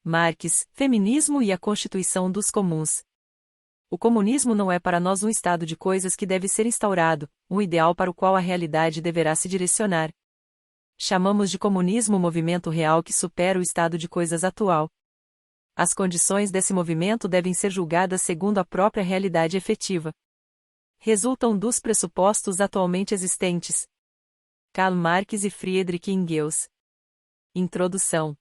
Marx, Feminismo e a Constituição dos Comuns. O comunismo não é para nós um estado de coisas que deve ser instaurado, um ideal para o qual a realidade deverá se direcionar. Chamamos de comunismo o movimento real que supera o estado de coisas atual. As condições desse movimento devem ser julgadas segundo a própria realidade efetiva. Resultam dos pressupostos atualmente existentes. Karl Marx e Friedrich Engels. Introdução.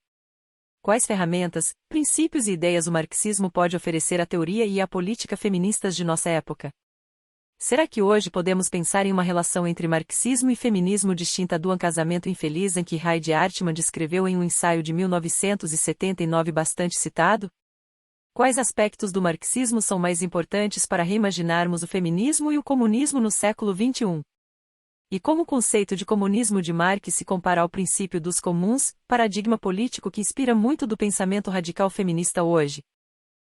Quais ferramentas, princípios e ideias o marxismo pode oferecer à teoria e à política feministas de nossa época? Será que hoje podemos pensar em uma relação entre marxismo e feminismo distinta do casamento infeliz em que Heidi Artmann descreveu em um ensaio de 1979 bastante citado? Quais aspectos do marxismo são mais importantes para reimaginarmos o feminismo e o comunismo no século XXI? E como o conceito de comunismo de Marx se compara ao princípio dos comuns, paradigma político que inspira muito do pensamento radical feminista hoje?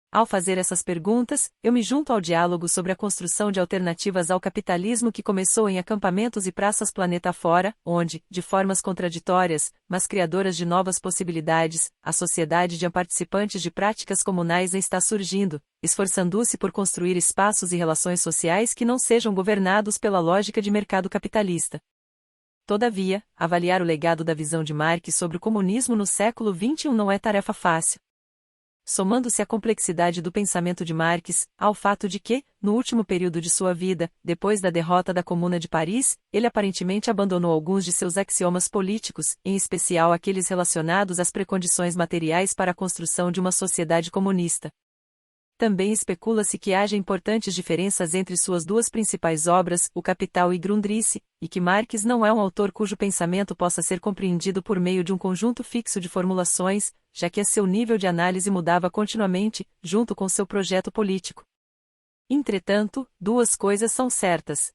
Ao fazer essas perguntas, eu me junto ao diálogo sobre a construção de alternativas ao capitalismo que começou em acampamentos e praças planeta fora, onde, de formas contraditórias, mas criadoras de novas possibilidades, a sociedade de participantes de práticas comunais está surgindo, esforçando-se por construir espaços e relações sociais que não sejam governados pela lógica de mercado capitalista. Todavia, avaliar o legado da visão de Marx sobre o comunismo no século XXI não é tarefa fácil. Somando-se à complexidade do pensamento de Marx, ao fato de que, no último período de sua vida, depois da derrota da Comuna de Paris, ele aparentemente abandonou alguns de seus axiomas políticos, em especial aqueles relacionados às precondições materiais para a construção de uma sociedade comunista. Também especula-se que haja importantes diferenças entre suas duas principais obras, O Capital e Grundrisse, e que Marx não é um autor cujo pensamento possa ser compreendido por meio de um conjunto fixo de formulações, já que seu nível de análise mudava continuamente, junto com seu projeto político. Entretanto, duas coisas são certas.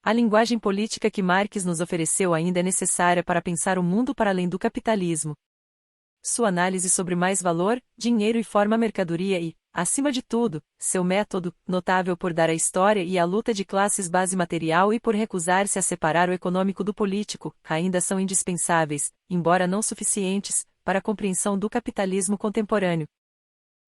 A linguagem política que Marx nos ofereceu ainda é necessária para pensar o mundo para além do capitalismo. Sua análise sobre mais-valor, dinheiro e forma-mercadoria e, acima de tudo, seu método, notável por dar à história e à luta de classes base material e por recusar-se a separar o econômico do político, ainda são indispensáveis, embora não suficientes, para a compreensão do capitalismo contemporâneo.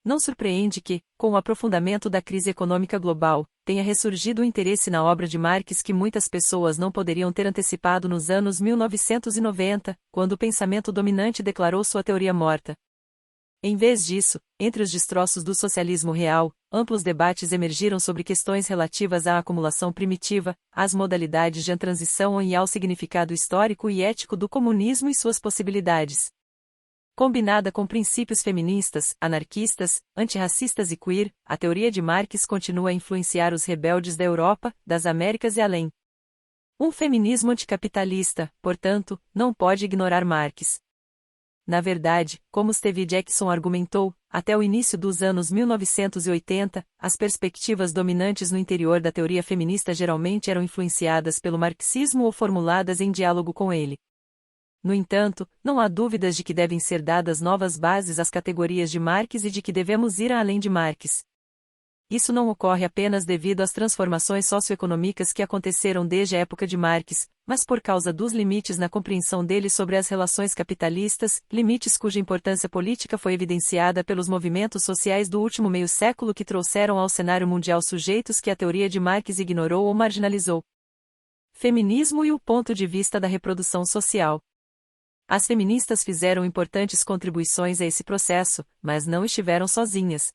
Não surpreende que, com o aprofundamento da crise econômica global, tenha ressurgido o interesse na obra de Marx que muitas pessoas não poderiam ter antecipado nos anos 1990, quando o pensamento dominante declarou sua teoria morta. Em vez disso, entre os destroços do socialismo real, amplos debates emergiram sobre questões relativas à acumulação primitiva, às modalidades de transição e ao significado histórico e ético do comunismo e suas possibilidades. Combinada com princípios feministas, anarquistas, antirracistas e queer, a teoria de Marx continua a influenciar os rebeldes da Europa, das Américas e além. Um feminismo anticapitalista, portanto, não pode ignorar Marx. Na verdade, como Steve Jackson argumentou, até o início dos anos 1980, as perspectivas dominantes no interior da teoria feminista geralmente eram influenciadas pelo marxismo ou formuladas em diálogo com ele. No entanto, não há dúvidas de que devem ser dadas novas bases às categorias de Marx e de que devemos ir além de Marx. Isso não ocorre apenas devido às transformações socioeconômicas que aconteceram desde a época de Marx, mas por causa dos limites na compreensão dele sobre as relações capitalistas, limites cuja importância política foi evidenciada pelos movimentos sociais do último meio século que trouxeram ao cenário mundial sujeitos que a teoria de Marx ignorou ou marginalizou. Feminismo e o ponto de vista da reprodução social. As feministas fizeram importantes contribuições a esse processo, mas não estiveram sozinhas.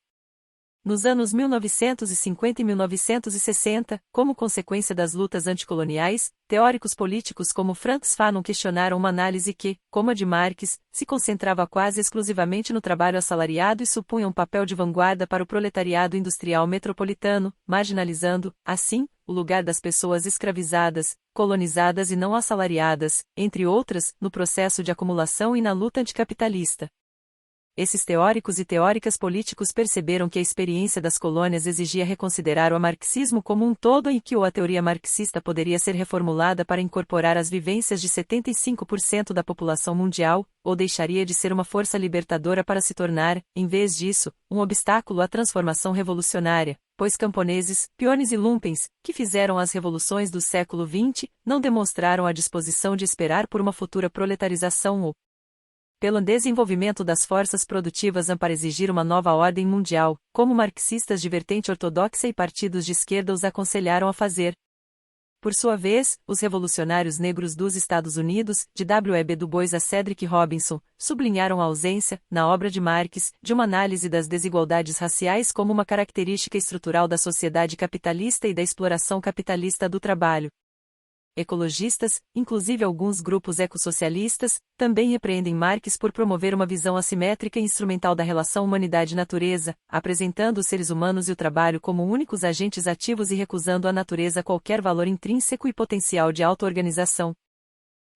Nos anos 1950 e 1960, como consequência das lutas anticoloniais, teóricos políticos como Franz Fanon questionaram uma análise que, como a de Marx, se concentrava quase exclusivamente no trabalho assalariado e supunha um papel de vanguarda para o proletariado industrial metropolitano, marginalizando, assim, o lugar das pessoas escravizadas, colonizadas e não assalariadas, entre outras, no processo de acumulação e na luta anticapitalista. Esses teóricos e teóricas políticos perceberam que a experiência das colônias exigia reconsiderar o marxismo como um todo e que a teoria marxista poderia ser reformulada para incorporar as vivências de 75% da população mundial, ou deixaria de ser uma força libertadora para se tornar, em vez disso, um obstáculo à transformação revolucionária, pois camponeses, peões e lumpens, que fizeram as revoluções do século XX, não demonstraram a disposição de esperar por uma futura proletarização ou pelo desenvolvimento das forças produtivas para exigir uma nova ordem mundial, como marxistas de vertente ortodoxa e partidos de esquerda os aconselharam a fazer. Por sua vez, os revolucionários negros dos Estados Unidos, de W.E.B. Du Bois a Cedric Robinson, sublinharam a ausência, na obra de Marx, de uma análise das desigualdades raciais como uma característica estrutural da sociedade capitalista e da exploração capitalista do trabalho. Ecologistas, inclusive alguns grupos ecossocialistas, também repreendem Marx por promover uma visão assimétrica e instrumental da relação humanidade-natureza, apresentando os seres humanos e o trabalho como únicos agentes ativos e recusando à natureza qualquer valor intrínseco e potencial de auto-organização.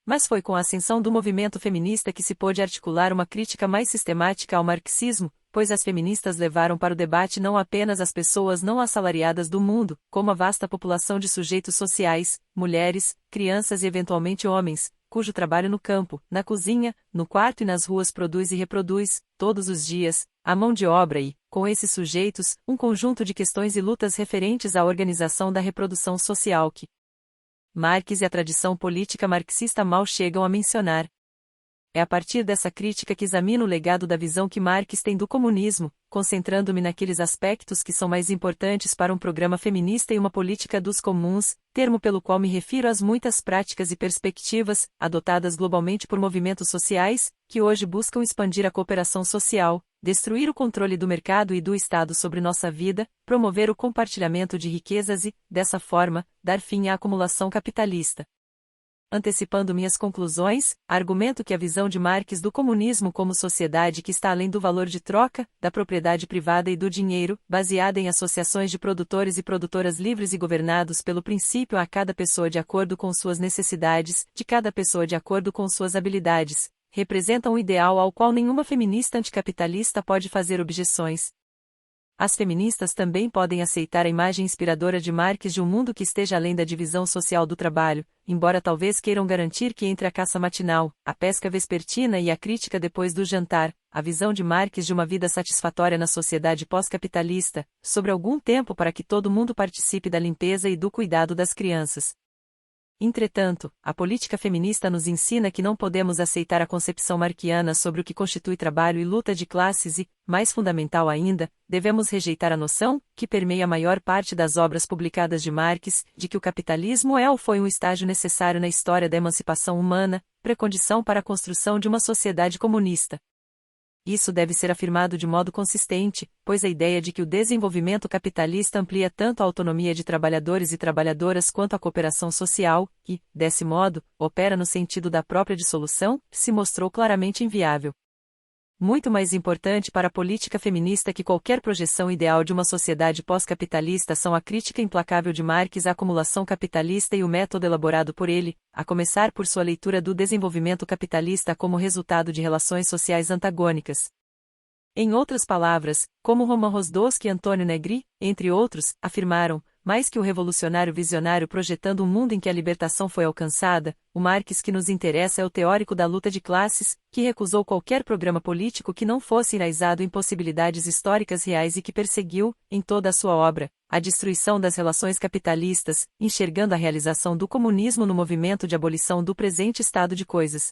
Mas foi com a ascensão do movimento feminista que se pôde articular uma crítica mais sistemática ao marxismo, pois as feministas levaram para o debate não apenas as pessoas não assalariadas do mundo, como a vasta população de sujeitos sociais, mulheres, crianças e eventualmente homens, cujo trabalho no campo, na cozinha, no quarto e nas ruas produz e reproduz, todos os dias, a mão de obra e, com esses sujeitos, um conjunto de questões e lutas referentes à organização da reprodução social que Marx e a tradição política marxista mal chegam a mencionar. É a partir dessa crítica que examino o legado da visão que Marx tem do comunismo, concentrando-me naqueles aspectos que são mais importantes para um programa feminista e uma política dos comuns, termo pelo qual me refiro às muitas práticas e perspectivas, adotadas globalmente por movimentos sociais, que hoje buscam expandir a cooperação social, destruir o controle do mercado e do Estado sobre nossa vida, promover o compartilhamento de riquezas e, dessa forma, dar fim à acumulação capitalista. Antecipando minhas conclusões, argumento que a visão de Marx do comunismo como sociedade que está além do valor de troca, da propriedade privada e do dinheiro, baseada em associações de produtores e produtoras livres e governados pelo princípio a cada pessoa de acordo com suas necessidades, de cada pessoa de acordo com suas habilidades, representa um ideal ao qual nenhuma feminista anticapitalista pode fazer objeções. As feministas também podem aceitar a imagem inspiradora de Marx de um mundo que esteja além da divisão social do trabalho, embora talvez queiram garantir que entre a caça matinal, a pesca vespertina e a crítica depois do jantar, a visão de Marx de uma vida satisfatória na sociedade pós-capitalista, sobre algum tempo para que todo mundo participe da limpeza e do cuidado das crianças. Entretanto, a política feminista nos ensina que não podemos aceitar a concepção marquiana sobre o que constitui trabalho e luta de classes e, mais fundamental ainda, devemos rejeitar a noção, que permeia a maior parte das obras publicadas de Marx, de que o capitalismo é ou foi um estágio necessário na história da emancipação humana, precondição para a construção de uma sociedade comunista. Isso deve ser afirmado de modo consistente, pois a ideia de que o desenvolvimento capitalista amplia tanto a autonomia de trabalhadores e trabalhadoras quanto a cooperação social, e, desse modo, opera no sentido da própria dissolução, se mostrou claramente inviável. Muito mais importante para a política feminista que qualquer projeção ideal de uma sociedade pós-capitalista são a crítica implacável de Marx à acumulação capitalista e o método elaborado por ele, a começar por sua leitura do desenvolvimento capitalista como resultado de relações sociais antagônicas. Em outras palavras, como Roman Rosdowski e Antônio Negri, entre outros, afirmaram, mais que o revolucionário visionário projetando um mundo em que a libertação foi alcançada, o Marx que nos interessa é o teórico da luta de classes, que recusou qualquer programa político que não fosse enraizado em possibilidades históricas reais e que perseguiu, em toda a sua obra, a destruição das relações capitalistas, enxergando a realização do comunismo no movimento de abolição do presente estado de coisas.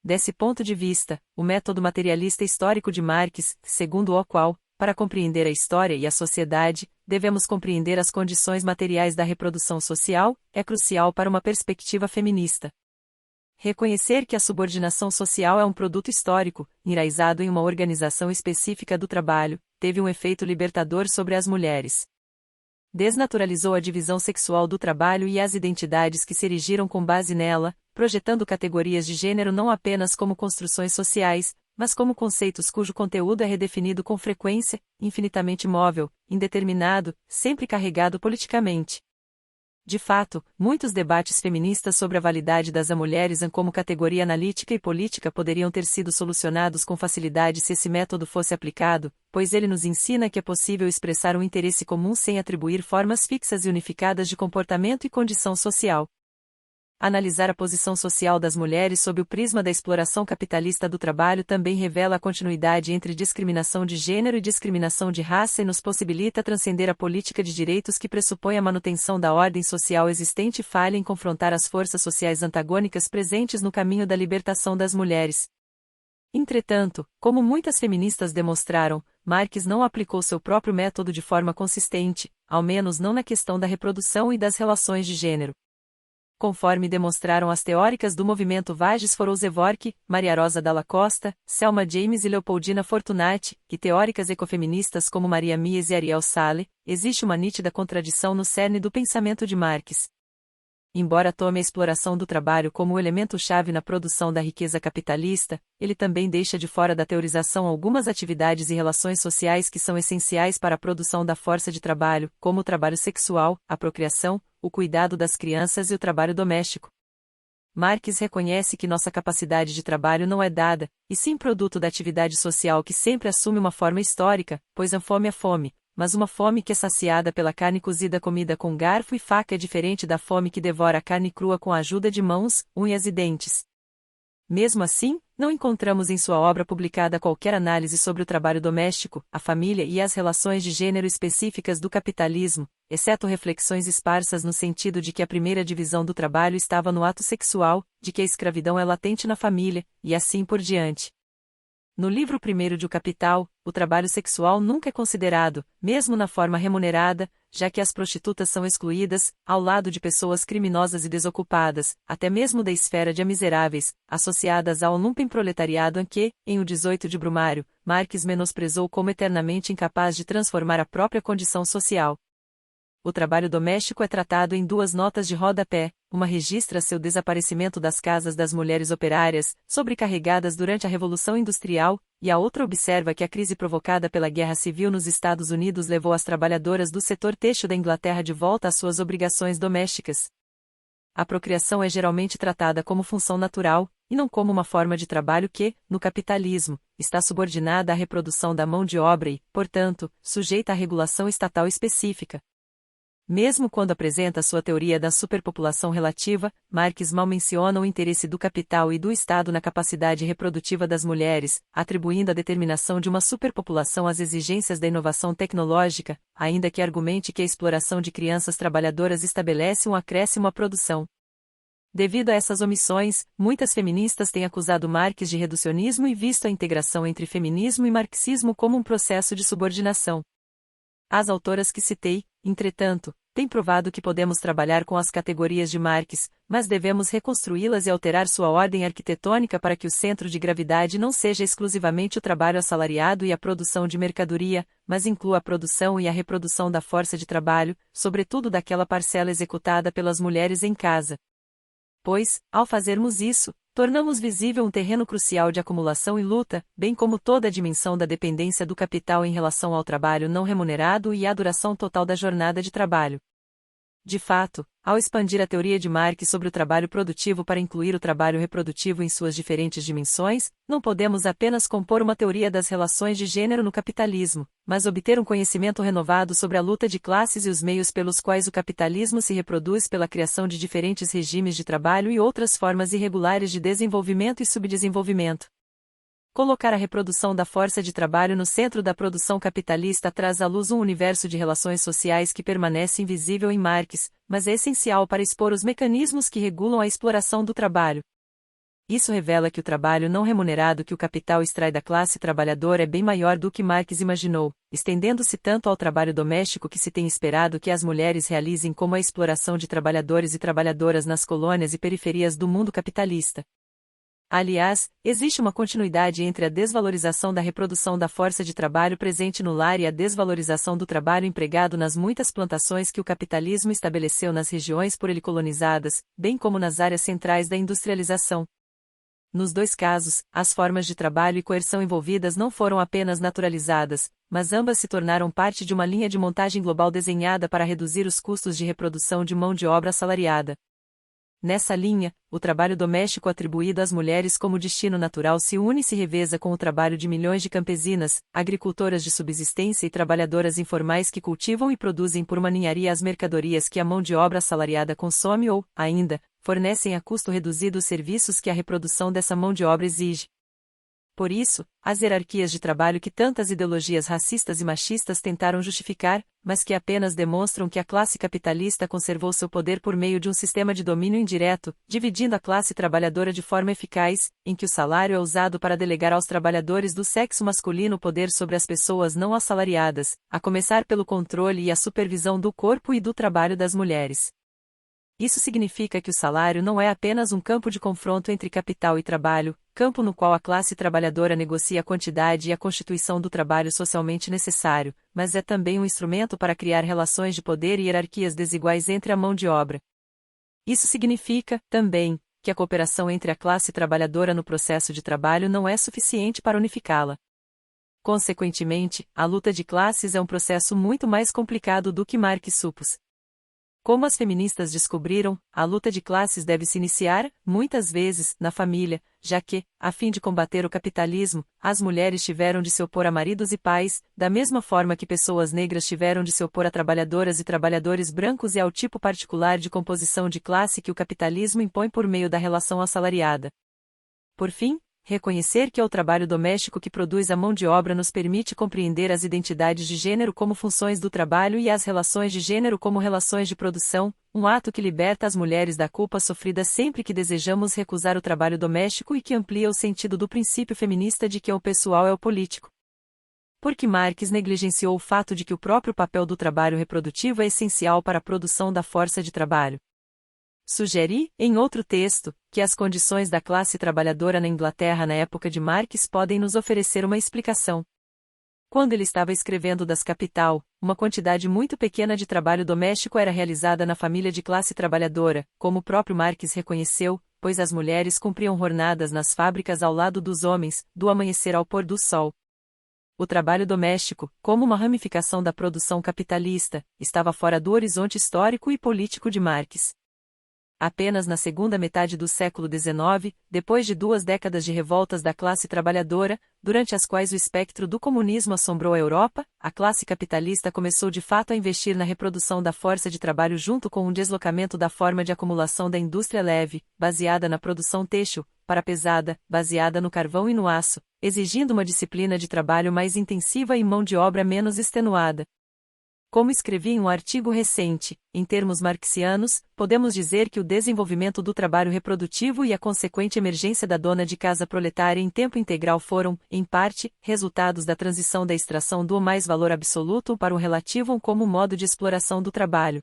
Desse ponto de vista, o método materialista histórico de Marx, segundo o qual, para compreender a história e a sociedade, devemos compreender as condições materiais da reprodução social, é crucial para uma perspectiva feminista. Reconhecer que a subordinação social é um produto histórico, enraizado em uma organização específica do trabalho, teve um efeito libertador sobre as mulheres. Desnaturalizou a divisão sexual do trabalho e as identidades que se erigiram com base nela, projetando categorias de gênero não apenas como construções sociais, mas como conceitos cujo conteúdo é redefinido com frequência, infinitamente móvel, indeterminado, sempre carregado politicamente. De fato, muitos debates feministas sobre a validade das mulheres como categoria analítica e política poderiam ter sido solucionados com facilidade se esse método fosse aplicado, pois ele nos ensina que é possível expressar um interesse comum sem atribuir formas fixas e unificadas de comportamento e condição social. Analisar a posição social das mulheres sob o prisma da exploração capitalista do trabalho também revela a continuidade entre discriminação de gênero e discriminação de raça e nos possibilita transcender a política de direitos que pressupõe a manutenção da ordem social existente e falha em confrontar as forças sociais antagônicas presentes no caminho da libertação das mulheres. Entretanto, como muitas feministas demonstraram, Marx não aplicou seu próprio método de forma consistente, ao menos não na questão da reprodução e das relações de gênero. Conforme demonstraram as teóricas do movimento Vagis Forouzevork, Maria Rosa Dalla Costa, Selma James e Leopoldina Fortunati, e teóricas ecofeministas como Maria Mies e Ariel Sale, existe uma nítida contradição no cerne do pensamento de Marx. Embora tome a exploração do trabalho como o elemento-chave na produção da riqueza capitalista, ele também deixa de fora da teorização algumas atividades e relações sociais que são essenciais para a produção da força de trabalho, como o trabalho sexual, a procriação, o cuidado das crianças e o trabalho doméstico. Marx reconhece que nossa capacidade de trabalho não é dada, e sim produto da atividade social que sempre assume uma forma histórica, pois a fome é fome, mas uma fome que é saciada pela carne cozida comida com garfo e faca é diferente da fome que devora a carne crua com a ajuda de mãos, unhas e dentes. Mesmo assim, não encontramos em sua obra publicada qualquer análise sobre o trabalho doméstico, a família e as relações de gênero específicas do capitalismo, exceto reflexões esparsas no sentido de que a primeira divisão do trabalho estava no ato sexual, de que a escravidão é latente na família, e assim por diante. No livro primeiro de O Capital, o trabalho sexual nunca é considerado, mesmo na forma remunerada, já que as prostitutas são excluídas, ao lado de pessoas criminosas e desocupadas, até mesmo da esfera de miseráveis, associadas ao lumpenproletariado que, em O 18 de Brumário, Marx menosprezou como eternamente incapaz de transformar a própria condição social. O trabalho doméstico é tratado em duas notas de rodapé, uma registra seu desaparecimento das casas das mulheres operárias, sobrecarregadas durante a Revolução Industrial, e a outra observa que a crise provocada pela Guerra Civil nos Estados Unidos levou as trabalhadoras do setor têxtil da Inglaterra de volta às suas obrigações domésticas. A procriação é geralmente tratada como função natural, e não como uma forma de trabalho que, no capitalismo, está subordinada à reprodução da mão de obra e, portanto, sujeita à regulação estatal específica. Mesmo quando apresenta sua teoria da superpopulação relativa, Marx mal menciona o interesse do capital e do Estado na capacidade reprodutiva das mulheres, atribuindo a determinação de uma superpopulação às exigências da inovação tecnológica, ainda que argumente que a exploração de crianças trabalhadoras estabelece um acréscimo à produção. Devido a essas omissões, muitas feministas têm acusado Marx de reducionismo e visto a integração entre feminismo e marxismo como um processo de subordinação. As autoras que citei, entretanto, têm provado que podemos trabalhar com as categorias de Marx, mas devemos reconstruí-las e alterar sua ordem arquitetônica para que o centro de gravidade não seja exclusivamente o trabalho assalariado e a produção de mercadoria, mas inclua a produção e a reprodução da força de trabalho, sobretudo daquela parcela executada pelas mulheres em casa. Pois, ao fazermos isso, tornamos visível um terreno crucial de acumulação e luta, bem como toda a dimensão da dependência do capital em relação ao trabalho não remunerado e à duração total da jornada de trabalho. De fato, ao expandir a teoria de Marx sobre o trabalho produtivo para incluir o trabalho reprodutivo em suas diferentes dimensões, não podemos apenas compor uma teoria das relações de gênero no capitalismo, mas obter um conhecimento renovado sobre a luta de classes e os meios pelos quais o capitalismo se reproduz pela criação de diferentes regimes de trabalho e outras formas irregulares de desenvolvimento e subdesenvolvimento. Colocar a reprodução da força de trabalho no centro da produção capitalista traz à luz um universo de relações sociais que permanece invisível em Marx, mas é essencial para expor os mecanismos que regulam a exploração do trabalho. Isso revela que o trabalho não remunerado que o capital extrai da classe trabalhadora é bem maior do que Marx imaginou, estendendo-se tanto ao trabalho doméstico que se tem esperado que as mulheres realizem como a exploração de trabalhadores e trabalhadoras nas colônias e periferias do mundo capitalista. Aliás, existe uma continuidade entre a desvalorização da reprodução da força de trabalho presente no lar e a desvalorização do trabalho empregado nas muitas plantações que o capitalismo estabeleceu nas regiões por ele colonizadas, bem como nas áreas centrais da industrialização. Nos dois casos, as formas de trabalho e coerção envolvidas não foram apenas naturalizadas, mas ambas se tornaram parte de uma linha de montagem global desenhada para reduzir os custos de reprodução de mão de obra assalariada. Nessa linha, o trabalho doméstico atribuído às mulheres como destino natural se une e se reveza com o trabalho de milhões de campesinas, agricultoras de subsistência e trabalhadoras informais que cultivam e produzem por uma ninharia as mercadorias que a mão de obra assalariada consome ou, ainda, fornecem a custo reduzido os serviços que a reprodução dessa mão de obra exige. Por isso, as hierarquias de trabalho que tantas ideologias racistas e machistas tentaram justificar, mas que apenas demonstram que a classe capitalista conservou seu poder por meio de um sistema de domínio indireto, dividindo a classe trabalhadora de forma eficaz, em que o salário é usado para delegar aos trabalhadores do sexo masculino o poder sobre as pessoas não assalariadas, a começar pelo controle e a supervisão do corpo e do trabalho das mulheres. Isso significa que o salário não é apenas um campo de confronto entre capital e trabalho, campo no qual a classe trabalhadora negocia a quantidade e a constituição do trabalho socialmente necessário, mas é também um instrumento para criar relações de poder e hierarquias desiguais entre a mão de obra. Isso significa, também, que a cooperação entre a classe trabalhadora no processo de trabalho não é suficiente para unificá-la. Consequentemente, a luta de classes é um processo muito mais complicado do que Marx supôs. Como as feministas descobriram, a luta de classes deve se iniciar, muitas vezes, na família, já que, a fim de combater o capitalismo, as mulheres tiveram de se opor a maridos e pais, da mesma forma que pessoas negras tiveram de se opor a trabalhadoras e trabalhadores brancos e ao tipo particular de composição de classe que o capitalismo impõe por meio da relação assalariada. Por fim, reconhecer que é o trabalho doméstico que produz a mão de obra nos permite compreender as identidades de gênero como funções do trabalho e as relações de gênero como relações de produção, um ato que liberta as mulheres da culpa sofrida sempre que desejamos recusar o trabalho doméstico e que amplia o sentido do princípio feminista de que o pessoal é o político. Porque Marx negligenciou o fato de que o próprio papel do trabalho reprodutivo é essencial para a produção da força de trabalho. Sugeri, em outro texto, que as condições da classe trabalhadora na Inglaterra na época de Marx podem nos oferecer uma explicação. Quando ele estava escrevendo Das Capital, uma quantidade muito pequena de trabalho doméstico era realizada na família de classe trabalhadora, como o próprio Marx reconheceu, pois as mulheres cumpriam jornadas nas fábricas ao lado dos homens, do amanhecer ao pôr do sol. O trabalho doméstico, como uma ramificação da produção capitalista, estava fora do horizonte histórico e político de Marx. Apenas na segunda metade do século XIX, depois de 2 décadas de revoltas da classe trabalhadora, durante as quais o espectro do comunismo assombrou a Europa, a classe capitalista começou de fato a investir na reprodução da força de trabalho junto com um deslocamento da forma de acumulação da indústria leve, baseada na produção têxtil, para a pesada, baseada no carvão e no aço, exigindo uma disciplina de trabalho mais intensiva e mão de obra menos extenuada. Como escrevi em um artigo recente, em termos marxianos, podemos dizer que o desenvolvimento do trabalho reprodutivo e a consequente emergência da dona de casa proletária em tempo integral foram, em parte, resultados da transição da extração do mais valor absoluto para o relativo como modo de exploração do trabalho.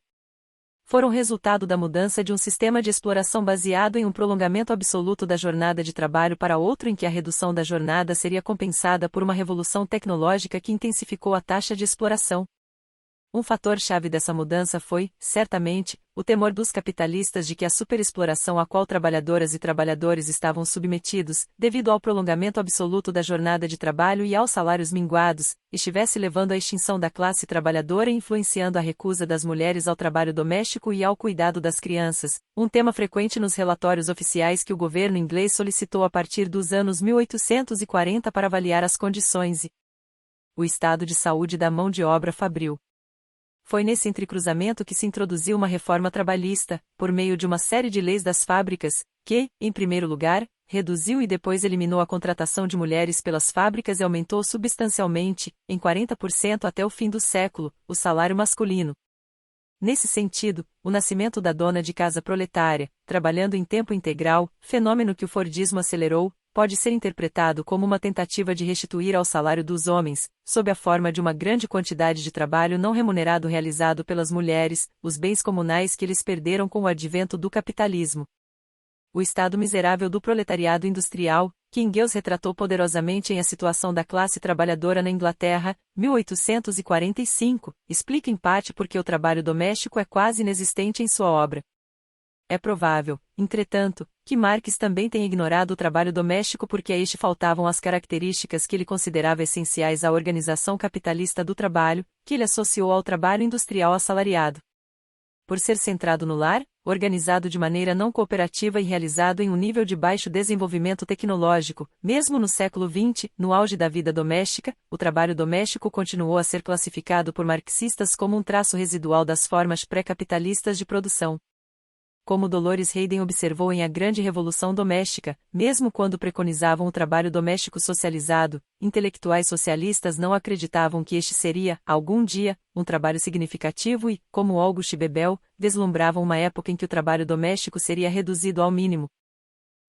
Foram resultado da mudança de um sistema de exploração baseado em um prolongamento absoluto da jornada de trabalho para outro em que a redução da jornada seria compensada por uma revolução tecnológica que intensificou a taxa de exploração. Um fator-chave dessa mudança foi, certamente, o temor dos capitalistas de que a superexploração a qual trabalhadoras e trabalhadores estavam submetidos, devido ao prolongamento absoluto da jornada de trabalho e aos salários minguados, estivesse levando à extinção da classe trabalhadora e influenciando a recusa das mulheres ao trabalho doméstico e ao cuidado das crianças, um tema frequente nos relatórios oficiais que o governo inglês solicitou a partir dos anos 1840 para avaliar as condições e o estado de saúde da mão de obra fabril. Foi nesse entrecruzamento que se introduziu uma reforma trabalhista, por meio de uma série de leis das fábricas, que, em primeiro lugar, reduziu e depois eliminou a contratação de mulheres pelas fábricas e aumentou substancialmente, em 40% até o fim do século, o salário masculino. Nesse sentido, o nascimento da dona de casa proletária, trabalhando em tempo integral, fenômeno que o Fordismo acelerou, pode ser interpretado como uma tentativa de restituir ao salário dos homens, sob a forma de uma grande quantidade de trabalho não remunerado realizado pelas mulheres, os bens comunais que eles perderam com o advento do capitalismo. O estado miserável do proletariado industrial, que Engels retratou poderosamente em A Situação da Classe Trabalhadora na Inglaterra, 1845, explica em parte por que o trabalho doméstico é quase inexistente em sua obra. É provável, entretanto, que Marx também tenha ignorado o trabalho doméstico porque a este faltavam as características que ele considerava essenciais à organização capitalista do trabalho, que ele associou ao trabalho industrial assalariado. Por ser centrado no lar, organizado de maneira não cooperativa e realizado em um nível de baixo desenvolvimento tecnológico, mesmo no século XX, no auge da vida doméstica, o trabalho doméstico continuou a ser classificado por marxistas como um traço residual das formas pré-capitalistas de produção. Como Dolores Hayden observou em A Grande Revolução Doméstica, mesmo quando preconizavam o trabalho doméstico socializado, intelectuais socialistas não acreditavam que este seria, algum dia, um trabalho significativo e, como August Bebel, vislumbravam uma época em que o trabalho doméstico seria reduzido ao mínimo.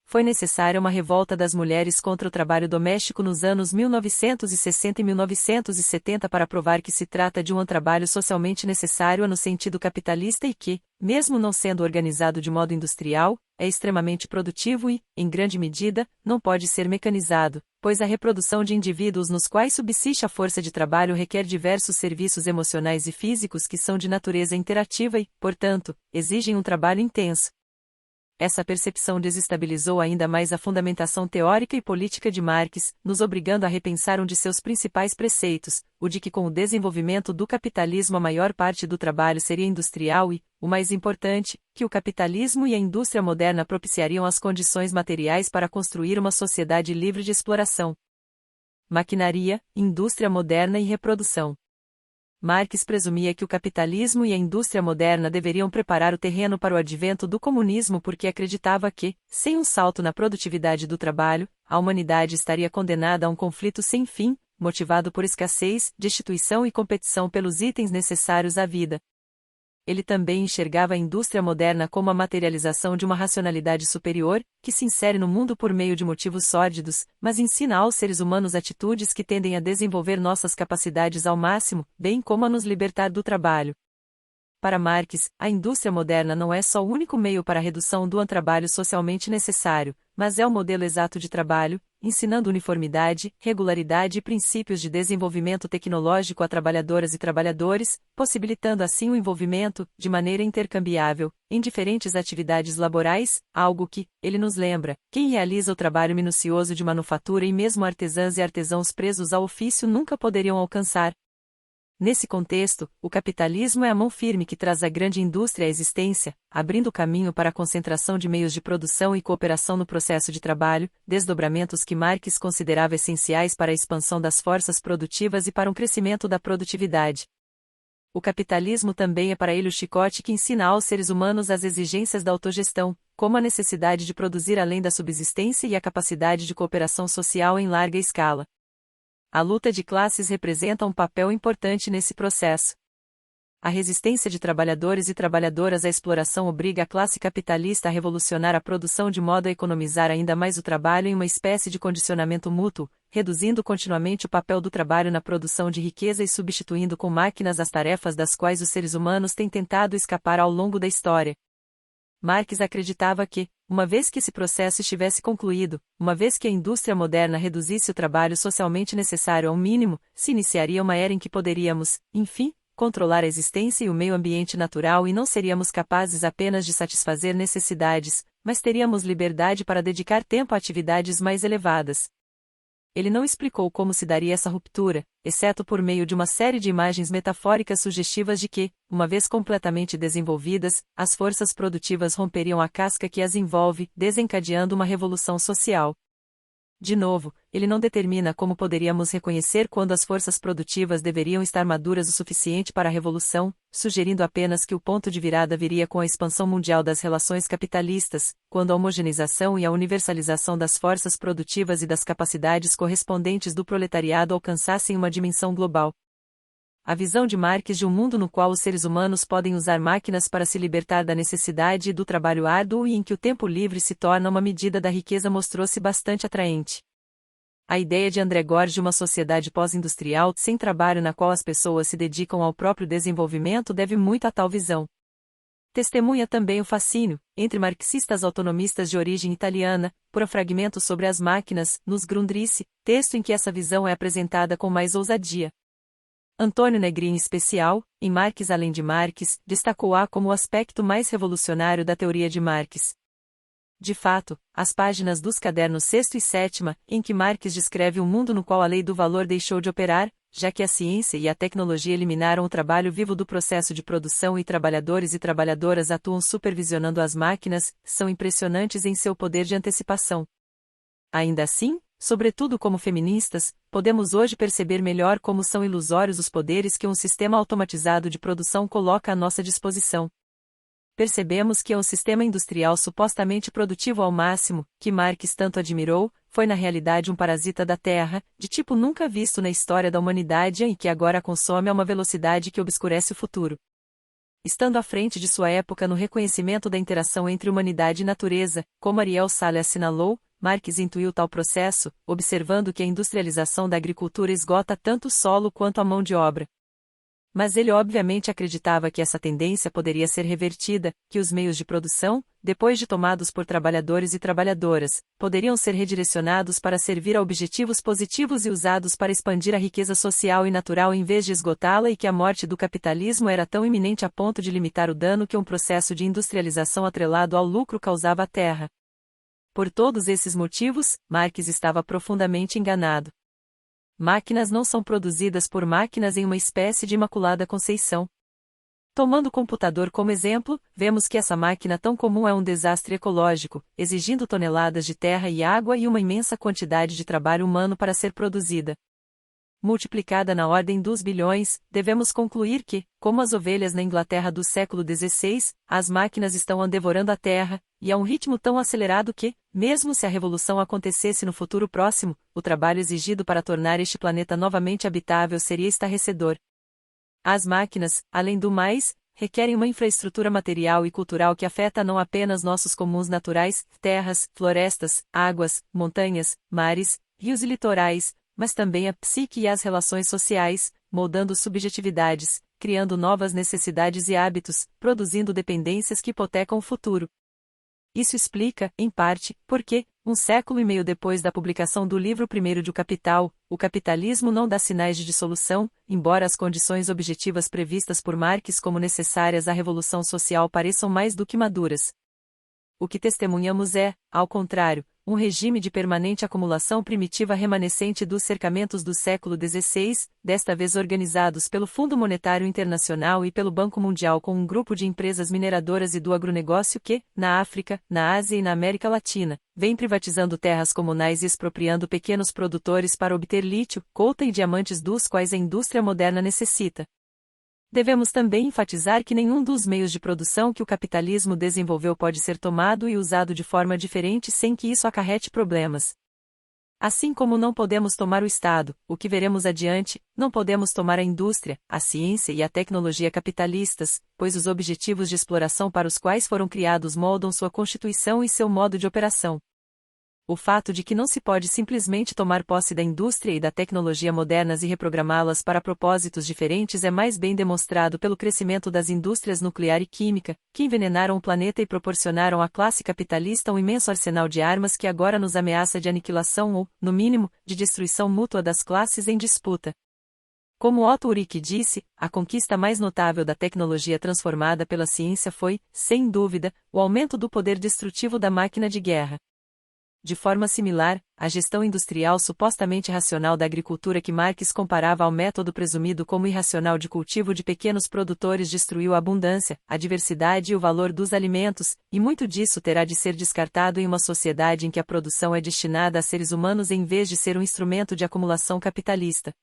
Foi necessária uma revolta das mulheres contra o trabalho doméstico nos anos 1960 e 1970 para provar que se trata de um trabalho socialmente necessário no sentido capitalista e que, mesmo não sendo organizado de modo industrial, é extremamente produtivo e, em grande medida, não pode ser mecanizado, pois a reprodução de indivíduos nos quais subsiste a força de trabalho requer diversos serviços emocionais e físicos que são de natureza interativa e, portanto, exigem um trabalho intenso. Essa percepção desestabilizou ainda mais a fundamentação teórica e política de Marx, nos obrigando a repensar um de seus principais preceitos, o de que com o desenvolvimento do capitalismo a maior parte do trabalho seria industrial e, o mais importante, que o capitalismo e a indústria moderna propiciariam as condições materiais para construir uma sociedade livre de exploração. Maquinaria, indústria moderna e reprodução. Marx presumia que o capitalismo e a indústria moderna deveriam preparar o terreno para o advento do comunismo porque acreditava que, sem um salto na produtividade do trabalho, a humanidade estaria condenada a um conflito sem fim, motivado por escassez, destituição e competição pelos itens necessários à vida. Ele também enxergava a indústria moderna como a materialização de uma racionalidade superior, que se insere no mundo por meio de motivos sórdidos, mas ensina aos seres humanos atitudes que tendem a desenvolver nossas capacidades ao máximo, bem como a nos libertar do trabalho. Para Marx, a indústria moderna não é só o único meio para a redução do trabalho socialmente necessário, mas é o modelo exato de trabalho, ensinando uniformidade, regularidade e princípios de desenvolvimento tecnológico a trabalhadoras e trabalhadores, possibilitando assim o envolvimento, de maneira intercambiável, em diferentes atividades laborais, algo que, ele nos lembra, quem realiza o trabalho minucioso de manufatura e mesmo artesãs e artesãos presos ao ofício nunca poderiam alcançar. Nesse contexto, o capitalismo é a mão firme que traz a grande indústria à existência, abrindo caminho para a concentração de meios de produção e cooperação no processo de trabalho, desdobramentos que Marx considerava essenciais para a expansão das forças produtivas e para um crescimento da produtividade. O capitalismo também é para ele o chicote que ensina aos seres humanos as exigências da autogestão, como a necessidade de produzir além da subsistência e a capacidade de cooperação social em larga escala. A luta de classes representa um papel importante nesse processo. A resistência de trabalhadores e trabalhadoras à exploração obriga a classe capitalista a revolucionar a produção de modo a economizar ainda mais o trabalho em uma espécie de condicionamento mútuo, reduzindo continuamente o papel do trabalho na produção de riqueza e substituindo com máquinas as tarefas das quais os seres humanos têm tentado escapar ao longo da história. Marx acreditava que, uma vez que esse processo estivesse concluído, uma vez que a indústria moderna reduzisse o trabalho socialmente necessário ao mínimo, se iniciaria uma era em que poderíamos, enfim, controlar a existência e o meio ambiente natural e não seríamos capazes apenas de satisfazer necessidades, mas teríamos liberdade para dedicar tempo a atividades mais elevadas. Ele não explicou como se daria essa ruptura, exceto por meio de uma série de imagens metafóricas sugestivas de que, uma vez completamente desenvolvidas, as forças produtivas romperiam a casca que as envolve, desencadeando uma revolução social. De novo, ele não determina como poderíamos reconhecer quando as forças produtivas deveriam estar maduras o suficiente para a revolução, sugerindo apenas que o ponto de virada viria com a expansão mundial das relações capitalistas, quando a homogeneização e a universalização das forças produtivas e das capacidades correspondentes do proletariado alcançassem uma dimensão global. A visão de Marx de um mundo no qual os seres humanos podem usar máquinas para se libertar da necessidade e do trabalho árduo e em que o tempo livre se torna uma medida da riqueza mostrou-se bastante atraente. A ideia de André Gorz de uma sociedade pós-industrial sem trabalho na qual as pessoas se dedicam ao próprio desenvolvimento deve muito a tal visão. Testemunha também o fascínio, entre marxistas autonomistas de origem italiana, por um fragmento sobre as máquinas, nos Grundrisse, texto em que essa visão é apresentada com mais ousadia. Antônio Negri em especial, em Marx além de Marx, destacou-a como o aspecto mais revolucionário da teoria de Marx. De fato, as páginas dos cadernos 6º e 7º, em que Marx descreve um mundo no qual a lei do valor deixou de operar, já que a ciência e a tecnologia eliminaram o trabalho vivo do processo de produção e trabalhadores e trabalhadoras atuam supervisionando as máquinas, são impressionantes em seu poder de antecipação. Ainda assim, sobretudo como feministas, podemos hoje perceber melhor como são ilusórios os poderes que um sistema automatizado de produção coloca à nossa disposição. Percebemos que o sistema industrial supostamente produtivo ao máximo, que Marx tanto admirou, foi na realidade um parasita da terra, de tipo nunca visto na história da humanidade e que agora a consome a uma velocidade que obscurece o futuro. Estando à frente de sua época no reconhecimento da interação entre humanidade e natureza, como Ariel Sale assinalou, Marx intuiu tal processo, observando que a industrialização da agricultura esgota tanto o solo quanto a mão de obra. Mas ele obviamente acreditava que essa tendência poderia ser revertida, que os meios de produção, depois de tomados por trabalhadores e trabalhadoras, poderiam ser redirecionados para servir a objetivos positivos e usados para expandir a riqueza social e natural em vez de esgotá-la e que a morte do capitalismo era tão iminente a ponto de limitar o dano que um processo de industrialização atrelado ao lucro causava à terra. Por todos esses motivos, Marx estava profundamente enganado. Máquinas não são produzidas por máquinas em uma espécie de imaculada conceição. Tomando o computador como exemplo, vemos que essa máquina tão comum é um desastre ecológico, exigindo toneladas de terra e água e uma imensa quantidade de trabalho humano para ser produzida. Multiplicada na ordem dos bilhões, devemos concluir que, como as ovelhas na Inglaterra do século XVI, as máquinas estão devorando a terra, e a um ritmo tão acelerado que, mesmo se a revolução acontecesse no futuro próximo, o trabalho exigido para tornar este planeta novamente habitável seria estarrecedor. As máquinas, além do mais, requerem uma infraestrutura material e cultural que afeta não apenas nossos comuns naturais, terras, florestas, águas, montanhas, mares, rios e litorais, mas também a psique e as relações sociais, moldando subjetividades, criando novas necessidades e hábitos, produzindo dependências que hipotecam o futuro. Isso explica, em parte, por que, um século e meio depois da publicação do livro primeiro de O Capital, o capitalismo não dá sinais de dissolução, embora as condições objetivas previstas por Marx como necessárias à revolução social pareçam mais do que maduras. O que testemunhamos é, ao contrário, um regime de permanente acumulação primitiva remanescente dos cercamentos do século XVI, desta vez organizados pelo Fundo Monetário Internacional e pelo Banco Mundial com um grupo de empresas mineradoras e do agronegócio que, na África, na Ásia e na América Latina, vem privatizando terras comunais e expropriando pequenos produtores para obter lítio, coltan e diamantes dos quais a indústria moderna necessita. Devemos também enfatizar que nenhum dos meios de produção que o capitalismo desenvolveu pode ser tomado e usado de forma diferente sem que isso acarrete problemas. Assim como não podemos tomar o Estado, o que veremos adiante, não podemos tomar a indústria, a ciência e a tecnologia capitalistas, pois os objetivos de exploração para os quais foram criados moldam sua constituição e seu modo de operação. O fato de que não se pode simplesmente tomar posse da indústria e da tecnologia modernas e reprogramá-las para propósitos diferentes é mais bem demonstrado pelo crescimento das indústrias nuclear e química, que envenenaram o planeta e proporcionaram à classe capitalista um imenso arsenal de armas que agora nos ameaça de aniquilação ou, no mínimo, de destruição mútua das classes em disputa. Como Otto Urick disse, a conquista mais notável da tecnologia transformada pela ciência foi, sem dúvida, o aumento do poder destrutivo da máquina de guerra. De forma similar, a gestão industrial supostamente racional da agricultura que Marx comparava ao método presumido como irracional de cultivo de pequenos produtores destruiu a abundância, a diversidade e o valor dos alimentos, e muito disso terá de ser descartado em uma sociedade em que a produção é destinada a seres humanos em vez de ser um instrumento de acumulação capitalista.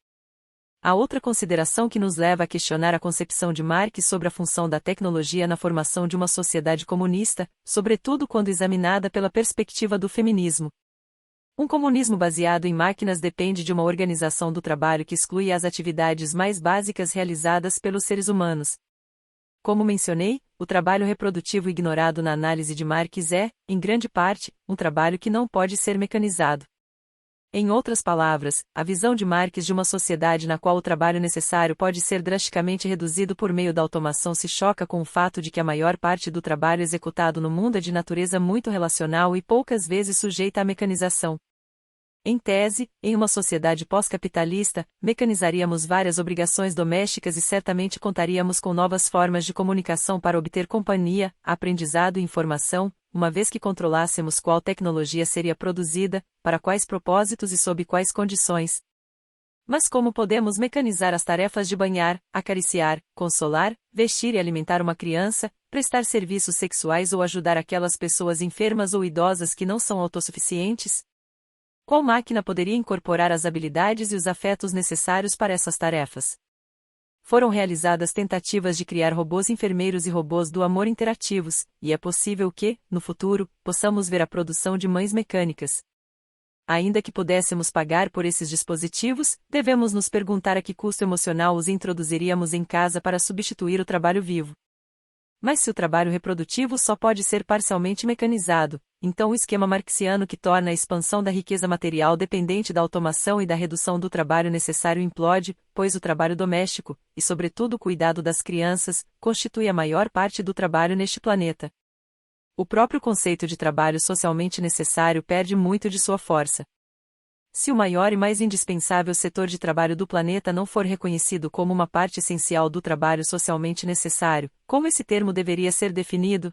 A outra consideração que nos leva a questionar a concepção de Marx sobre a função da tecnologia na formação de uma sociedade comunista, sobretudo quando examinada pela perspectiva do feminismo. Um comunismo baseado em máquinas depende de uma organização do trabalho que exclui as atividades mais básicas realizadas pelos seres humanos. Como mencionei, o trabalho reprodutivo ignorado na análise de Marx é, em grande parte, um trabalho que não pode ser mecanizado. Em outras palavras, a visão de Marx de uma sociedade na qual o trabalho necessário pode ser drasticamente reduzido por meio da automação se choca com o fato de que a maior parte do trabalho executado no mundo é de natureza muito relacional e poucas vezes sujeita à mecanização. Em tese, em uma sociedade pós-capitalista, mecanizaríamos várias obrigações domésticas e certamente contaríamos com novas formas de comunicação para obter companhia, aprendizado e informação, uma vez que controlássemos qual tecnologia seria produzida, para quais propósitos e sob quais condições. Mas como podemos mecanizar as tarefas de banhar, acariciar, consolar, vestir e alimentar uma criança, prestar serviços sexuais ou ajudar aquelas pessoas enfermas ou idosas que não são autossuficientes? Qual máquina poderia incorporar as habilidades e os afetos necessários para essas tarefas? Foram realizadas tentativas de criar robôs enfermeiros e robôs do amor interativos, e é possível que, no futuro, possamos ver a produção de mães mecânicas. Ainda que pudéssemos pagar por esses dispositivos, devemos nos perguntar a que custo emocional os introduziríamos em casa para substituir o trabalho vivo. Mas se o trabalho reprodutivo só pode ser parcialmente mecanizado, então o esquema marxiano que torna a expansão da riqueza material dependente da automação e da redução do trabalho necessário implode, pois o trabalho doméstico, e sobretudo o cuidado das crianças, constitui a maior parte do trabalho neste planeta. O próprio conceito de trabalho socialmente necessário perde muito de sua força. Se o maior e mais indispensável setor de trabalho do planeta não for reconhecido como uma parte essencial do trabalho socialmente necessário, como esse termo deveria ser definido?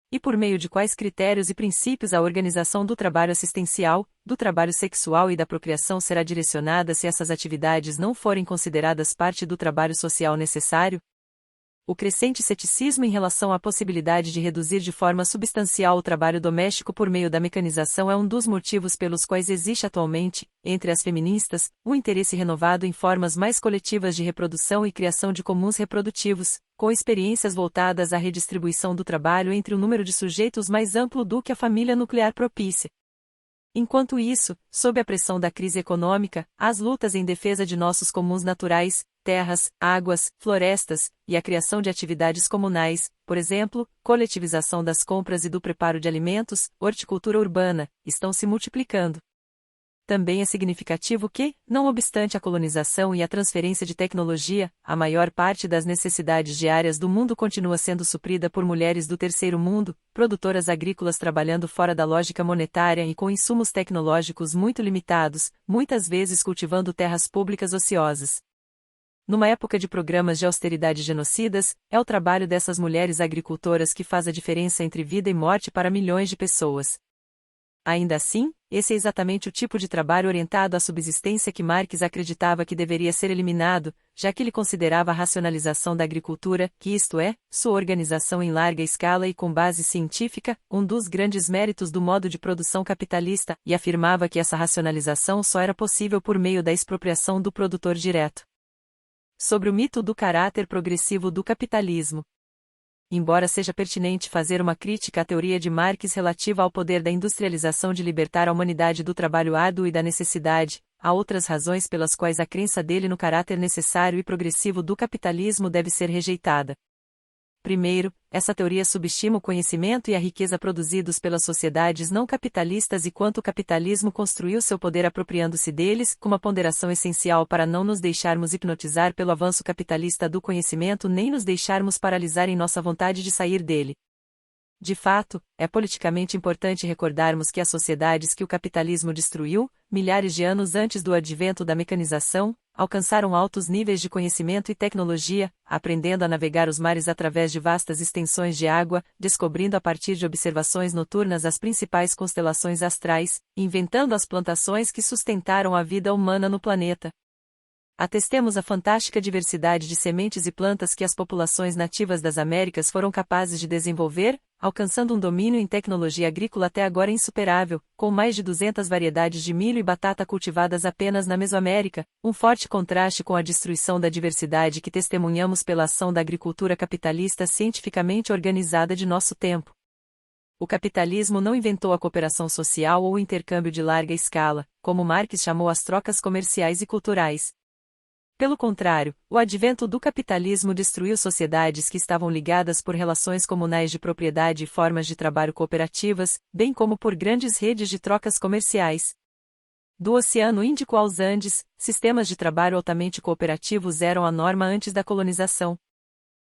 E por meio de quais critérios e princípios a organização do trabalho assistencial, do trabalho sexual e da procriação será direcionada se essas atividades não forem consideradas parte do trabalho social necessário? O crescente ceticismo em relação à possibilidade de reduzir de forma substancial o trabalho doméstico por meio da mecanização é um dos motivos pelos quais existe atualmente, entre as feministas, um interesse renovado em formas mais coletivas de reprodução e criação de comuns reprodutivos, com experiências voltadas à redistribuição do trabalho entre um número de sujeitos mais amplo do que a família nuclear propicia. Enquanto isso, sob a pressão da crise econômica, as lutas em defesa de nossos comuns naturais, terras, águas, florestas, e a criação de atividades comunais, por exemplo, coletivização das compras e do preparo de alimentos, horticultura urbana, estão se multiplicando. Também é significativo que, não obstante a colonização e a transferência de tecnologia, a maior parte das necessidades diárias do mundo continua sendo suprida por mulheres do terceiro mundo, produtoras agrícolas trabalhando fora da lógica monetária e com insumos tecnológicos muito limitados, muitas vezes cultivando terras públicas ociosas. Numa época de programas de austeridade genocidas, é o trabalho dessas mulheres agricultoras que faz a diferença entre vida e morte para milhões de pessoas. Ainda assim, esse é exatamente o tipo de trabalho orientado à subsistência que Marx acreditava que deveria ser eliminado, já que ele considerava a racionalização da agricultura, que isto é, sua organização em larga escala e com base científica, um dos grandes méritos do modo de produção capitalista, e afirmava que essa racionalização só era possível por meio da expropriação do produtor direto. Sobre o mito do caráter progressivo do capitalismo. Embora seja pertinente fazer uma crítica à teoria de Marx relativa ao poder da industrialização de libertar a humanidade do trabalho árduo e da necessidade, há outras razões pelas quais a crença dele no caráter necessário e progressivo do capitalismo deve ser rejeitada. Primeiro, essa teoria subestima o conhecimento e a riqueza produzidos pelas sociedades não capitalistas e quanto o capitalismo construiu seu poder apropriando-se deles, com uma ponderação essencial para não nos deixarmos hipnotizar pelo avanço capitalista do conhecimento nem nos deixarmos paralisar em nossa vontade de sair dele. De fato, é politicamente importante recordarmos que as sociedades que o capitalismo destruiu, milhares de anos antes do advento da mecanização, alcançaram altos níveis de conhecimento e tecnologia, aprendendo a navegar os mares através de vastas extensões de água, descobrindo a partir de observações noturnas as principais constelações astrais, inventando as plantações que sustentaram a vida humana no planeta. Atestemos a fantástica diversidade de sementes e plantas que as populações nativas das Américas foram capazes de desenvolver, alcançando um domínio em tecnologia agrícola até agora insuperável, com mais de 200 variedades de milho e batata cultivadas apenas na Mesoamérica, um forte contraste com a destruição da diversidade que testemunhamos pela ação da agricultura capitalista cientificamente organizada de nosso tempo. O capitalismo não inventou a cooperação social ou o intercâmbio de larga escala, como Marx chamou as trocas comerciais e culturais. Pelo contrário, o advento do capitalismo destruiu sociedades que estavam ligadas por relações comunais de propriedade e formas de trabalho cooperativas, bem como por grandes redes de trocas comerciais. Do Oceano Índico aos Andes, sistemas de trabalho altamente cooperativos eram a norma antes da colonização.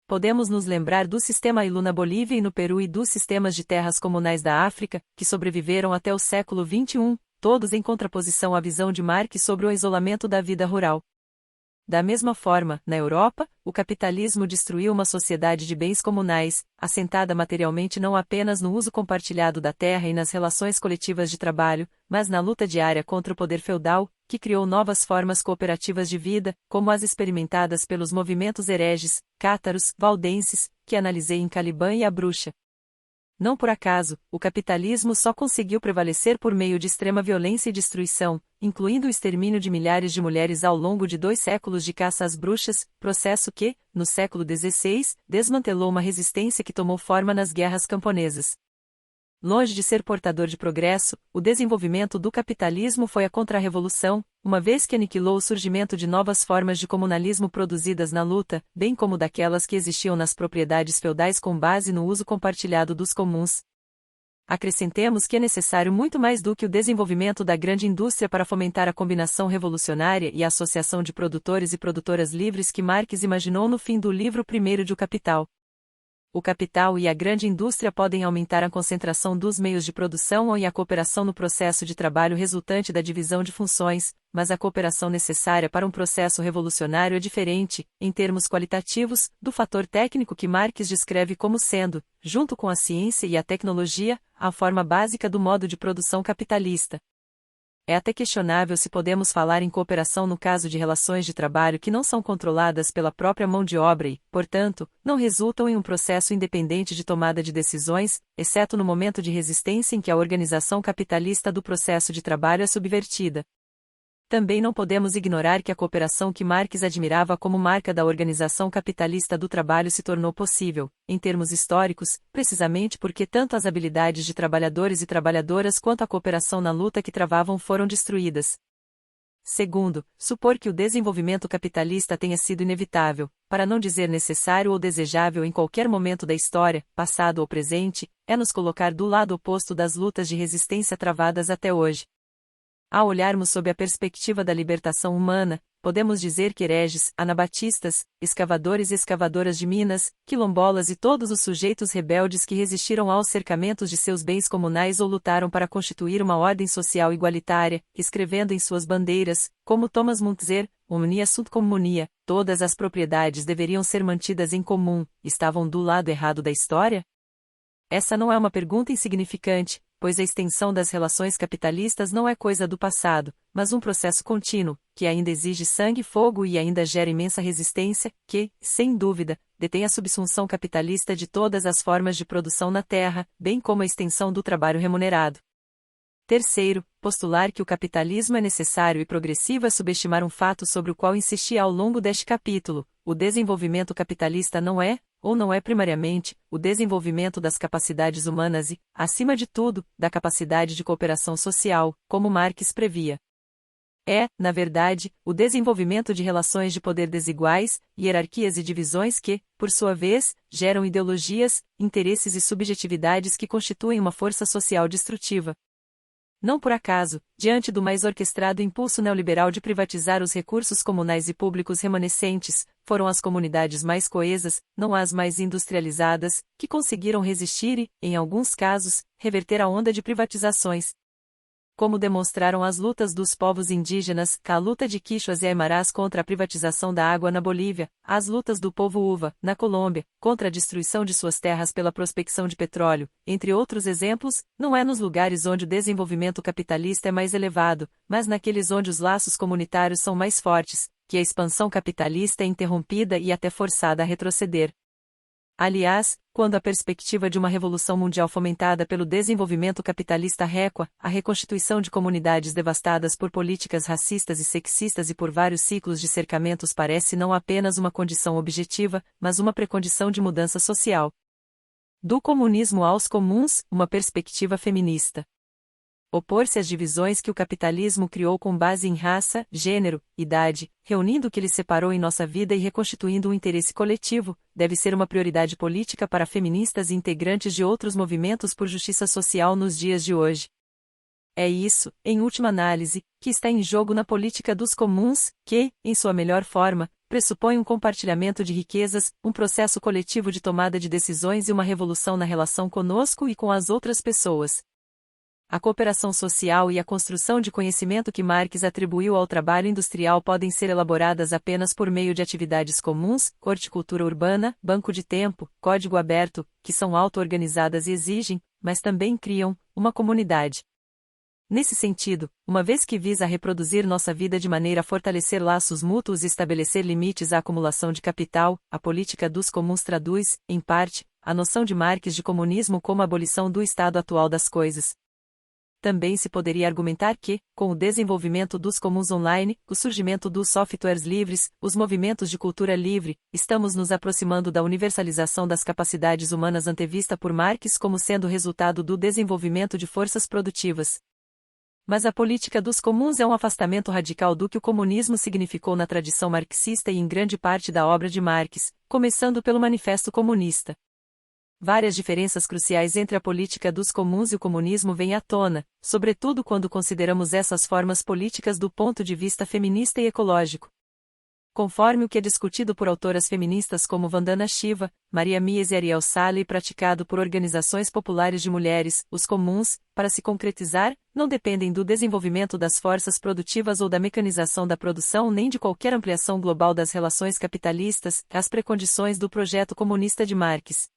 Podemos nos lembrar do sistema Ilu na Bolívia e no Peru e dos sistemas de terras comunais da África, que sobreviveram até o século XXI, todos em contraposição à visão de Marx sobre o isolamento da vida rural. Da mesma forma, na Europa, o capitalismo destruiu uma sociedade de bens comunais, assentada materialmente não apenas no uso compartilhado da terra e nas relações coletivas de trabalho, mas na luta diária contra o poder feudal, que criou novas formas cooperativas de vida, como as experimentadas pelos movimentos hereges, cátaros, valdenses, que analisei em Caliban e a Bruxa. Não por acaso, o capitalismo só conseguiu prevalecer por meio de extrema violência e destruição, incluindo o extermínio de milhares de mulheres ao longo de 2 séculos de caça às bruxas, processo que, no século XVI, desmantelou uma resistência que tomou forma nas guerras camponesas. Longe de ser portador de progresso, o desenvolvimento do capitalismo foi a contra-revolução, uma vez que aniquilou o surgimento de novas formas de comunalismo produzidas na luta, bem como daquelas que existiam nas propriedades feudais com base no uso compartilhado dos comuns. Acrescentemos que é necessário muito mais do que o desenvolvimento da grande indústria para fomentar a combinação revolucionária e a associação de produtores e produtoras livres que Marx imaginou no fim do livro primeiro de O Capital. O capital e a grande indústria podem aumentar a concentração dos meios de produção ou a cooperação no processo de trabalho resultante da divisão de funções, mas a cooperação necessária para um processo revolucionário é diferente, em termos qualitativos, do fator técnico que Marx descreve como sendo, junto com a ciência e a tecnologia, a forma básica do modo de produção capitalista. É até questionável se podemos falar em cooperação no caso de relações de trabalho que não são controladas pela própria mão de obra e, portanto, não resultam em um processo independente de tomada de decisões, exceto no momento de resistência em que a organização capitalista do processo de trabalho é subvertida. Também não podemos ignorar que a cooperação que Marx admirava como marca da organização capitalista do trabalho se tornou possível, em termos históricos, precisamente porque tanto as habilidades de trabalhadores e trabalhadoras quanto a cooperação na luta que travavam foram destruídas. Segundo, supor que o desenvolvimento capitalista tenha sido inevitável, para não dizer necessário ou desejável em qualquer momento da história, passado ou presente, é nos colocar do lado oposto das lutas de resistência travadas até hoje. Ao olharmos sob a perspectiva da libertação humana, podemos dizer que hereges, anabatistas, escavadores e escavadoras de minas, quilombolas e todos os sujeitos rebeldes que resistiram aos cercamentos de seus bens comunais ou lutaram para constituir uma ordem social igualitária, escrevendo em suas bandeiras, como Thomas Muntzer, omnia sunt communia, todas as propriedades deveriam ser mantidas em comum, estavam do lado errado da história? Essa não é uma pergunta insignificante, pois a extensão das relações capitalistas não é coisa do passado, mas um processo contínuo, que ainda exige sangue e fogo e ainda gera imensa resistência, que, sem dúvida, detém a subsunção capitalista de todas as formas de produção na Terra, bem como a extensão do trabalho remunerado. Terceiro, postular que o capitalismo é necessário e progressivo é subestimar um fato sobre o qual insisti ao longo deste capítulo: o desenvolvimento capitalista não é, ou não é primariamente, o desenvolvimento das capacidades humanas e, acima de tudo, da capacidade de cooperação social, como Marx previa. É, na verdade, o desenvolvimento de relações de poder desiguais, hierarquias e divisões que, por sua vez, geram ideologias, interesses e subjetividades que constituem uma força social destrutiva. Não por acaso, diante do mais orquestrado impulso neoliberal de privatizar os recursos comunais e públicos remanescentes, foram as comunidades mais coesas, não as mais industrializadas, que conseguiram resistir e, em alguns casos, reverter a onda de privatizações. Como demonstraram as lutas dos povos indígenas, a luta de Quichuas e Aimarás contra a privatização da água na Bolívia, as lutas do povo Uva, na Colômbia, contra a destruição de suas terras pela prospecção de petróleo, entre outros exemplos, não é nos lugares onde o desenvolvimento capitalista é mais elevado, mas naqueles onde os laços comunitários são mais fortes, que a expansão capitalista é interrompida e até forçada a retroceder. Aliás, quando a perspectiva de uma revolução mundial fomentada pelo desenvolvimento capitalista recua, a reconstituição de comunidades devastadas por políticas racistas e sexistas e por vários ciclos de cercamentos parece não apenas uma condição objetiva, mas uma precondição de mudança social. Do comunismo aos comuns, uma perspectiva feminista. Opor-se às divisões que o capitalismo criou com base em raça, gênero, idade, reunindo o que lhe separou em nossa vida e reconstituindo um interesse coletivo, deve ser uma prioridade política para feministas e integrantes de outros movimentos por justiça social nos dias de hoje. É isso, em última análise, que está em jogo na política dos comuns, que, em sua melhor forma, pressupõe um compartilhamento de riquezas, um processo coletivo de tomada de decisões e uma revolução na relação conosco e com as outras pessoas. A cooperação social e a construção de conhecimento que Marx atribuiu ao trabalho industrial podem ser elaboradas apenas por meio de atividades comuns, horticultura urbana, banco de tempo, código aberto, que são auto-organizadas e exigem, mas também criam, uma comunidade. Nesse sentido, uma vez que visa reproduzir nossa vida de maneira a fortalecer laços mútuos e estabelecer limites à acumulação de capital, a política dos comuns traduz, em parte, a noção de Marx de comunismo como a abolição do estado atual das coisas. Também se poderia argumentar que, com o desenvolvimento dos comuns online, o surgimento dos softwares livres, os movimentos de cultura livre, estamos nos aproximando da universalização das capacidades humanas antevista por Marx como sendo resultado do desenvolvimento de forças produtivas. Mas a política dos comuns é um afastamento radical do que o comunismo significou na tradição marxista e em grande parte da obra de Marx, começando pelo Manifesto Comunista. Várias diferenças cruciais entre a política dos comuns e o comunismo vêm à tona, sobretudo quando consideramos essas formas políticas do ponto de vista feminista e ecológico. Conforme o que é discutido por autoras feministas como Vandana Shiva, Maria Mies e Ariel Sale e praticado por organizações populares de mulheres, os comuns, para se concretizar, não dependem do desenvolvimento das forças produtivas ou da mecanização da produção nem de qualquer ampliação global das relações capitalistas, as precondições do projeto comunista de Marx.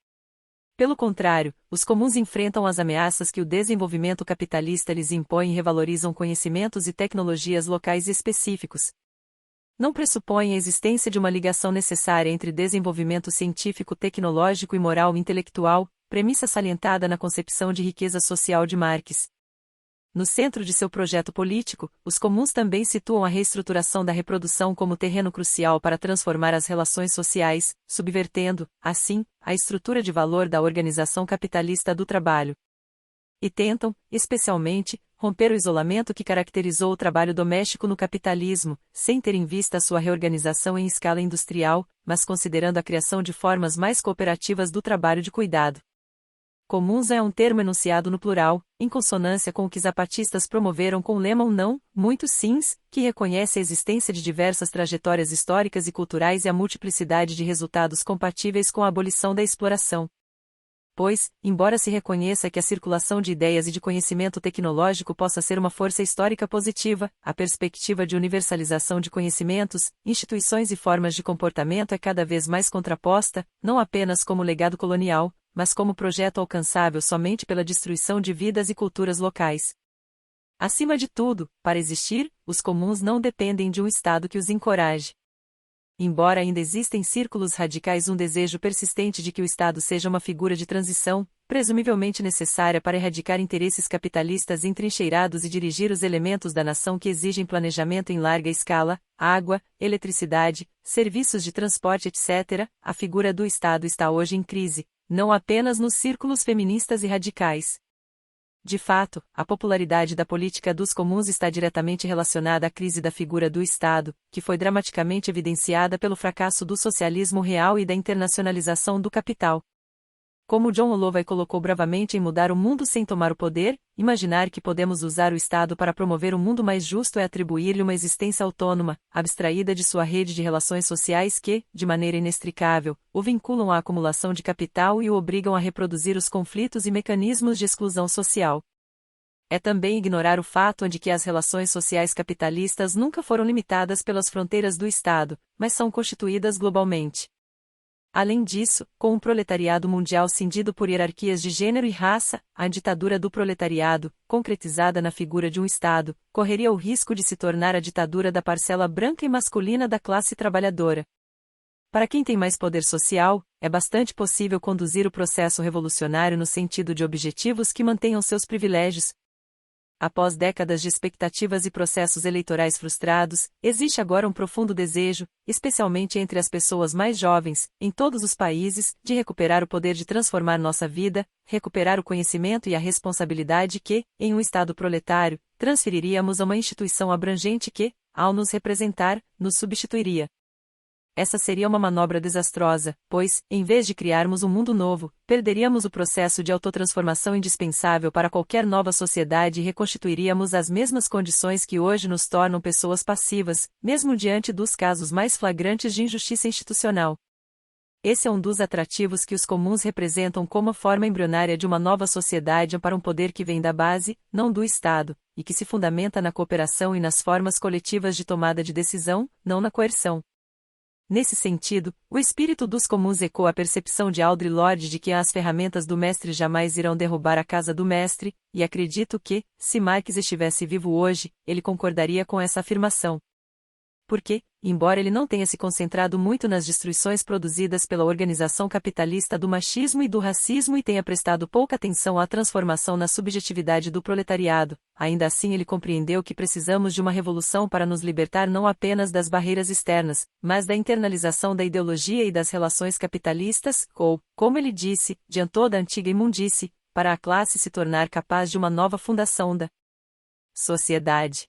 Pelo contrário, os comuns enfrentam as ameaças que o desenvolvimento capitalista lhes impõe e revalorizam conhecimentos e tecnologias locais específicos. Não pressupõem a existência de uma ligação necessária entre desenvolvimento científico, tecnológico e moral intelectual, premissa salientada na concepção de riqueza social de Marx. No centro de seu projeto político, os comuns também situam a reestruturação da reprodução como terreno crucial para transformar as relações sociais, subvertendo, assim, a estrutura de valor da organização capitalista do trabalho. E tentam, especialmente, romper o isolamento que caracterizou o trabalho doméstico no capitalismo, sem ter em vista a sua reorganização em escala industrial, mas considerando a criação de formas mais cooperativas do trabalho de cuidado. Comuns é um termo enunciado no plural, em consonância com o que zapatistas promoveram com o lema um não, muitos sims, que reconhece a existência de diversas trajetórias históricas e culturais e a multiplicidade de resultados compatíveis com a abolição da exploração. Pois, embora se reconheça que a circulação de ideias e de conhecimento tecnológico possa ser uma força histórica positiva, a perspectiva de universalização de conhecimentos, instituições e formas de comportamento é cada vez mais contraposta, não apenas como legado colonial, mas como projeto alcançável somente pela destruição de vidas e culturas locais. Acima de tudo, para existir, os comuns não dependem de um Estado que os encoraje. Embora ainda existem círculos radicais um desejo persistente de que o Estado seja uma figura de transição, presumivelmente necessária para erradicar interesses capitalistas entrincheirados e dirigir os elementos da nação que exigem planejamento em larga escala, água, eletricidade, serviços de transporte etc., a figura do Estado está hoje em crise, não apenas nos círculos feministas e radicais. De fato, a popularidade da política dos comuns está diretamente relacionada à crise da figura do Estado, que foi dramaticamente evidenciada pelo fracasso do socialismo real e da internacionalização do capital. Como John Holloway colocou bravamente em Mudar o Mundo sem Tomar o Poder, imaginar que podemos usar o Estado para promover um mundo mais justo é atribuir-lhe uma existência autônoma, abstraída de sua rede de relações sociais que, de maneira inextricável, o vinculam à acumulação de capital e o obrigam a reproduzir os conflitos e mecanismos de exclusão social. É também ignorar o fato de que as relações sociais capitalistas nunca foram limitadas pelas fronteiras do Estado, mas são constituídas globalmente. Além disso, com um proletariado mundial cindido por hierarquias de gênero e raça, a ditadura do proletariado, concretizada na figura de um Estado, correria o risco de se tornar a ditadura da parcela branca e masculina da classe trabalhadora. Para quem tem mais poder social, é bastante possível conduzir o processo revolucionário no sentido de objetivos que mantenham seus privilégios. Após décadas de expectativas e processos eleitorais frustrados, existe agora um profundo desejo, especialmente entre as pessoas mais jovens, em todos os países, de recuperar o poder de transformar nossa vida, recuperar o conhecimento e a responsabilidade que, em um Estado proletário, transferiríamos a uma instituição abrangente que, ao nos representar, nos substituiria. Essa seria uma manobra desastrosa, pois, em vez de criarmos um mundo novo, perderíamos o processo de autotransformação indispensável para qualquer nova sociedade e reconstituiríamos as mesmas condições que hoje nos tornam pessoas passivas, mesmo diante dos casos mais flagrantes de injustiça institucional. Esse é um dos atrativos que os comuns representam como a forma embrionária de uma nova sociedade para um poder que vem da base, não do Estado, e que se fundamenta na cooperação e nas formas coletivas de tomada de decisão, não na coerção. Nesse sentido, o espírito dos comuns ecoa a percepção de Audre Lorde de que as ferramentas do mestre jamais irão derrubar a casa do mestre, e acredito que, se Marx estivesse vivo hoje, ele concordaria com essa afirmação. porque, embora ele não tenha se concentrado muito nas destruições produzidas pela organização capitalista do machismo e do racismo e tenha prestado pouca atenção à transformação na subjetividade do proletariado, ainda assim ele compreendeu que precisamos de uma revolução para nos libertar não apenas das barreiras externas, mas da internalização da ideologia e das relações capitalistas, ou, como ele disse, adiantou da antiga imundície, para a classe se tornar capaz de uma nova fundação da sociedade.